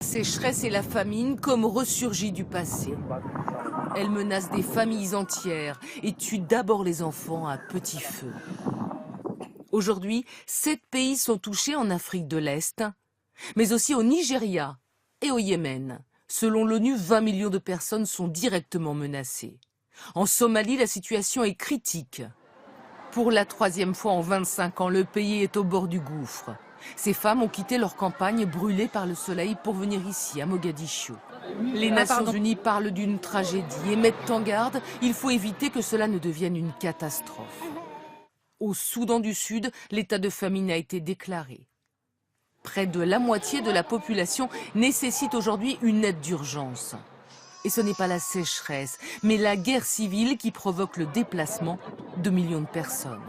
sécheresse et la famine comme ressurgis du passé. Elle menace des familles entières et tue d'abord les enfants à petit feu. Aujourd'hui, 7 pays sont touchés en Afrique de l'Est, mais aussi au Nigeria et au Yémen. Selon l'ONU, 20 millions de personnes sont directement menacées. En Somalie, la situation est critique. Pour la 3e fois en 25 ans, le pays est au bord du gouffre. Ces femmes ont quitté leur campagne brûlée par le soleil pour venir ici, à Mogadiscio. Les Nations Unies parlent d'une tragédie et mettent en garde, il faut éviter que cela ne devienne une catastrophe. Au Soudan du Sud, l'état de famine a été déclaré. Près de la moitié de la population nécessite aujourd'hui une aide d'urgence. Et ce n'est pas la sécheresse, mais la guerre civile qui provoque le déplacement de millions de personnes.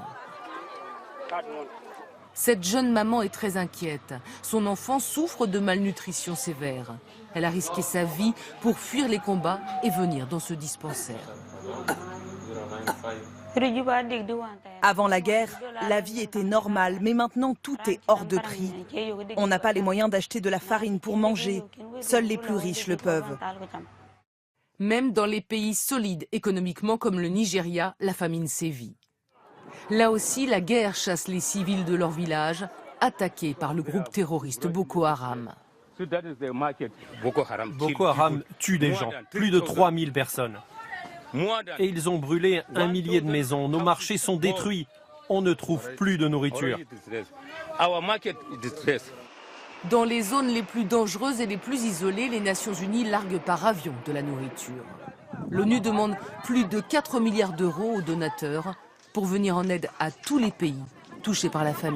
Cette jeune maman est très inquiète. Son enfant souffre de malnutrition sévère. Elle a risqué sa vie pour fuir les combats et venir dans ce dispensaire. Avant la guerre, la vie était normale, mais maintenant tout est hors de prix. On n'a pas les moyens d'acheter de la farine pour manger. Seuls les plus riches le peuvent. Même dans les pays solides économiquement comme le Nigeria, la famine sévit. Là aussi, la guerre chasse les civils de leur village, attaqués par le groupe terroriste Boko Haram. Boko Haram tue des gens, plus de 3000 personnes. Et ils ont brûlé 1 millier de maisons. Nos marchés sont détruits. On ne trouve plus de nourriture. Dans les zones les plus dangereuses et les plus isolées, les Nations Unies larguent par avion de la nourriture. L'ONU demande plus de 4 milliards d'euros aux donateurs pour venir en aide à tous les pays touchés par la famine.